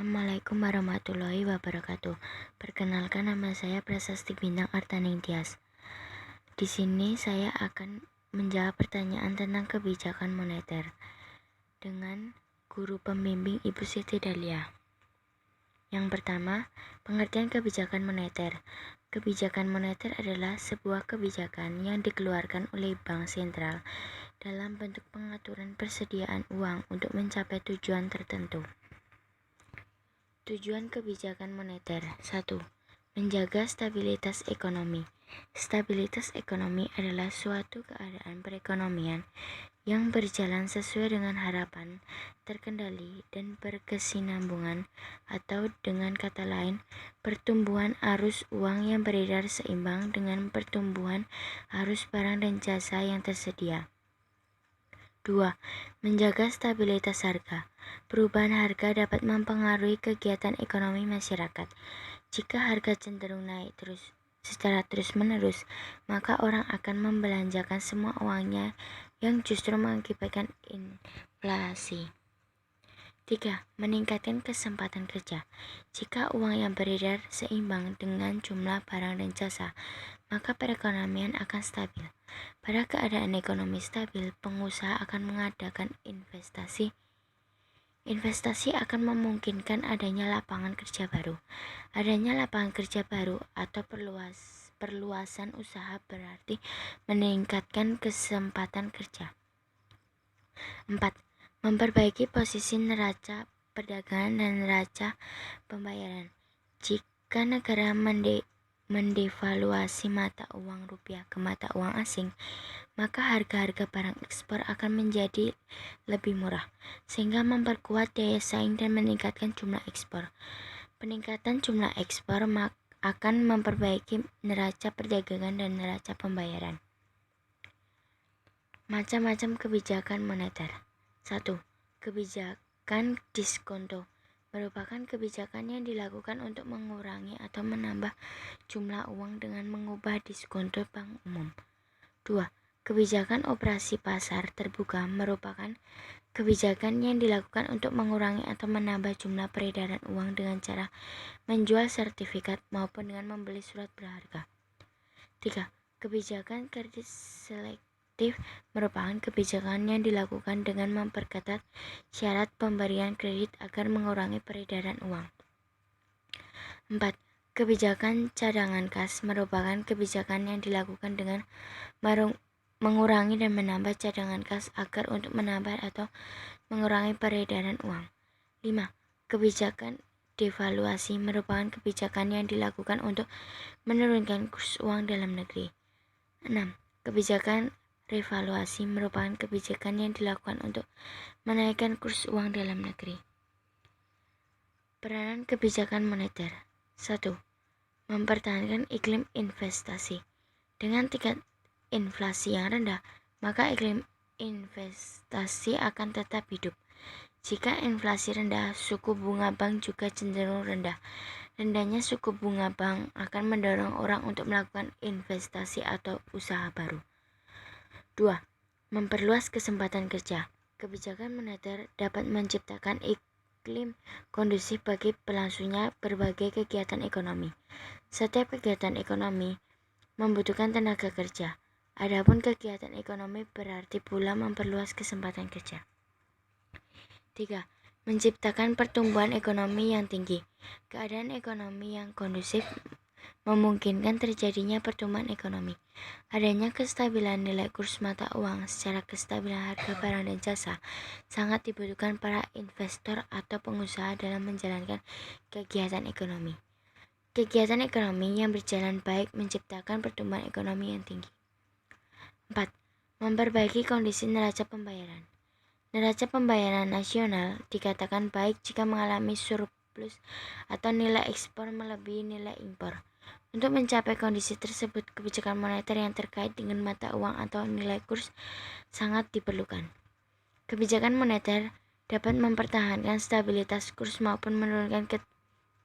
Assalamualaikum warahmatullahi wabarakatuh. Perkenalkan, nama saya Prasasti Bintang Artaning Tias. Di sini saya akan menjawab pertanyaan tentang kebijakan moneter dengan guru pembimbing Ibu Siti Dalia. Yang pertama, pengertian kebijakan moneter. Kebijakan moneter adalah sebuah kebijakan yang dikeluarkan oleh bank sentral dalam bentuk pengaturan persediaan uang untuk mencapai tujuan tertentu. Tujuan kebijakan moneter. 1. Menjaga stabilitas ekonomi. Stabilitas ekonomi adalah suatu keadaan perekonomian yang berjalan sesuai dengan harapan, terkendali, dan berkesinambungan, atau dengan kata lain, pertumbuhan arus uang yang beredar seimbang dengan pertumbuhan arus barang dan jasa yang tersedia. 2. Menjaga stabilitas harga. Perubahan harga dapat mempengaruhi kegiatan ekonomi masyarakat. Jika harga cenderung naik secara terus-menerus, maka orang akan membelanjakan semua uangnya yang justru mengakibatkan inflasi. 3. Meningkatkan kesempatan kerja. Jika uang yang beredar seimbang dengan jumlah barang dan jasa, maka perekonomian akan stabil. Pada keadaan ekonomi stabil, pengusaha akan mengadakan investasi. Investasi akan memungkinkan adanya lapangan kerja baru. Adanya lapangan kerja baru atau perluasan usaha berarti meningkatkan kesempatan kerja. 4. Memperbaiki posisi neraca perdagangan dan neraca pembayaran. Jika negara mendevaluasi mata uang rupiah ke mata uang asing, maka harga-harga barang ekspor akan menjadi lebih murah, sehingga memperkuat daya saing dan meningkatkan jumlah ekspor. Peningkatan jumlah ekspor akan memperbaiki neraca perdagangan dan neraca pembayaran. Macam-macam kebijakan moneter. 1. Kebijakan diskonto merupakan kebijakan yang dilakukan untuk mengurangi atau menambah jumlah uang dengan mengubah diskonto bank umum. 2. Kebijakan operasi pasar terbuka merupakan kebijakan yang dilakukan untuk mengurangi atau menambah jumlah peredaran uang dengan cara menjual sertifikat maupun dengan membeli surat berharga. 3. Kebijakan kredit selektif merupakan kebijakan yang dilakukan dengan memperketat syarat pemberian kredit agar mengurangi peredaran uang. 4. Kebijakan cadangan kas merupakan kebijakan yang dilakukan dengan mengurangi dan menambah cadangan kas agar untuk menambah atau mengurangi peredaran uang. 5. Kebijakan devaluasi merupakan kebijakan yang dilakukan untuk menurunkan kurs uang dalam negeri. 6. Kebijakan revaluasi merupakan kebijakan yang dilakukan untuk menaikkan kurs uang dalam negeri. Peranan kebijakan moneter. 1. Mempertahankan iklim investasi. Dengan tingkat inflasi yang rendah, maka iklim investasi akan tetap hidup. Jika inflasi rendah, suku bunga bank juga cenderung rendah. Rendahnya suku bunga bank akan mendorong orang untuk melakukan investasi atau usaha baru. 2. Memperluas kesempatan kerja. Kebijakan moneter dapat menciptakan iklim kondusif bagi berlangsungnya berbagai kegiatan ekonomi. Setiap kegiatan ekonomi membutuhkan tenaga kerja. Adapun kegiatan ekonomi berarti pula memperluas kesempatan kerja. 3. Menciptakan pertumbuhan ekonomi yang tinggi. Keadaan ekonomi yang kondusif memungkinkan terjadinya pertumbuhan ekonomi. Adanya kestabilan nilai kurs mata uang secara kestabilan harga barang dan jasa sangat dibutuhkan para investor atau pengusaha dalam menjalankan kegiatan ekonomi. Kegiatan ekonomi yang berjalan baik menciptakan pertumbuhan ekonomi yang tinggi. 4. Memperbaiki kondisi neraca pembayaran. Neraca pembayaran nasional dikatakan baik jika mengalami surplus atau nilai ekspor melebihi nilai impor. Untuk mencapai kondisi tersebut, kebijakan moneter yang terkait dengan mata uang atau nilai kurs sangat diperlukan. Kebijakan moneter dapat mempertahankan stabilitas kurs maupun menurunkan ke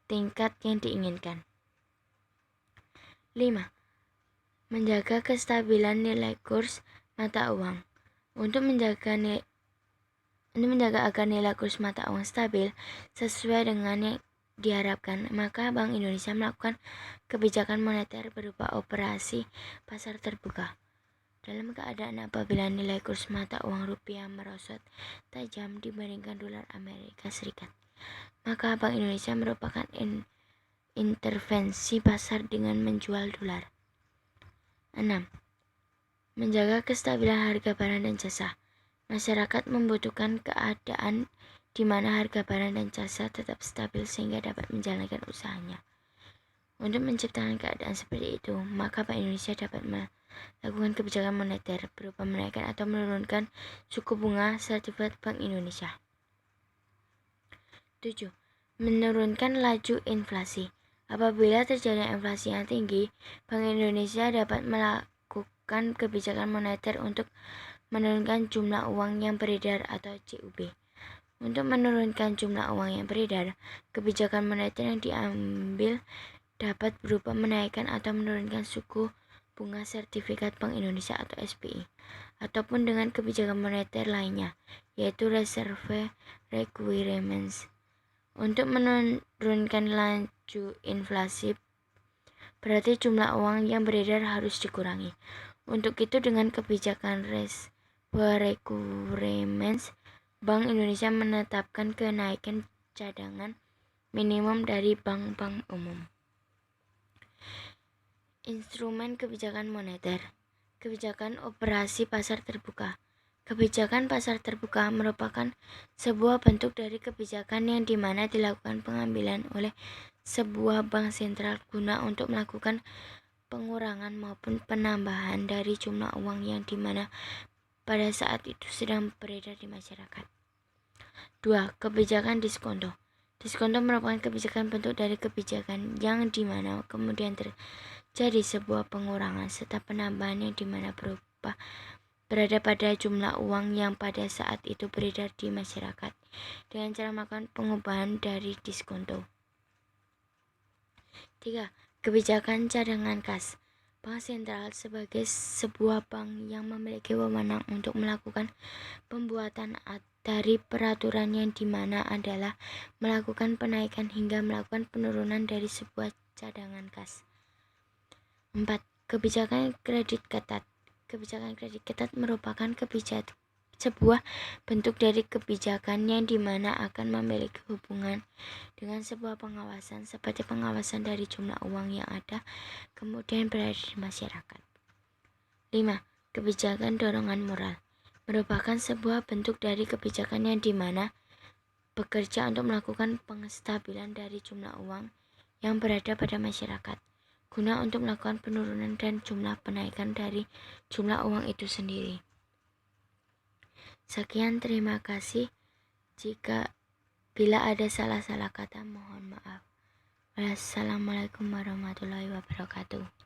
tingkat yang diinginkan. 5. Menjaga kestabilan nilai kurs mata uang. Untuk menjaga Untuk menjaga agar nilai kurs mata uang stabil sesuai dengan yang diharapkan, maka Bank Indonesia melakukan kebijakan moneter berupa operasi pasar terbuka. Dalam keadaan apabila nilai kurs mata uang rupiah merosot tajam dibandingkan dolar Amerika Serikat, maka Bank Indonesia merupakan intervensi pasar dengan menjual dolar. 6. Menjaga kestabilan harga barang dan jasa. Masyarakat membutuhkan keadaan di mana harga barang dan jasa tetap stabil sehingga dapat menjalankan usahanya. Untuk menciptakan keadaan seperti itu, maka Bank Indonesia dapat melakukan kebijakan moneter berupa menaikkan atau menurunkan suku bunga sertifikat Bank Indonesia. 7. Menurunkan laju inflasi. Apabila terjadi inflasi yang tinggi, Bank Indonesia dapat melakukan kebijakan moneter untuk menurunkan jumlah uang yang beredar atau JUB. Untuk menurunkan jumlah uang yang beredar, kebijakan moneter yang diambil dapat berupa menaikkan atau menurunkan suku bunga sertifikat Bank Indonesia atau SBI, ataupun dengan kebijakan moneter lainnya, yaitu reserve requirements. Untuk menurunkan laju inflasi, berarti jumlah uang yang beredar harus dikurangi. Untuk itu dengan kebijakan requirements, Bank Indonesia menetapkan kenaikan cadangan minimum dari bank-bank umum. Instrumen kebijakan moneter. Kebijakan operasi pasar terbuka. Kebijakan pasar terbuka merupakan sebuah bentuk dari kebijakan yang dimana dilakukan pengambilan oleh sebuah bank sentral guna untuk melakukan pengurangan maupun penambahan dari jumlah uang yang dimana pada saat itu sedang beredar di masyarakat. 2. Kebijakan diskonto. Diskonto merupakan kebijakan bentuk dari kebijakan yang dimana kemudian terjadi sebuah pengurangan serta penambahan yang dimana berada pada jumlah uang yang pada saat itu beredar di masyarakat dengan cara melakukan pengubahan dari diskonto. 3. Kebijakan cadangan kas. Bank sentral sebagai sebuah bank yang memiliki wewenang untuk melakukan pembuatan dari peraturan yang dimana adalah melakukan penaikan hingga melakukan penurunan dari sebuah cadangan kas. 4. Kebijakan kredit ketat. Kebijakan kredit ketat merupakan sebuah bentuk dari kebijakan yang dimana akan memiliki hubungan dengan sebuah pengawasan seperti pengawasan dari jumlah uang yang ada kemudian berada di masyarakat. 5. Kebijakan dorongan moral merupakan sebuah bentuk dari kebijakan yang dimana bekerja untuk melakukan pengestabilan dari jumlah uang yang berada pada masyarakat guna untuk melakukan penurunan dan jumlah penaikan dari jumlah uang itu sendiri. Sekian, terima kasih. Bila ada salah-salah kata, mohon maaf. Wassalamualaikum warahmatullahi wabarakatuh.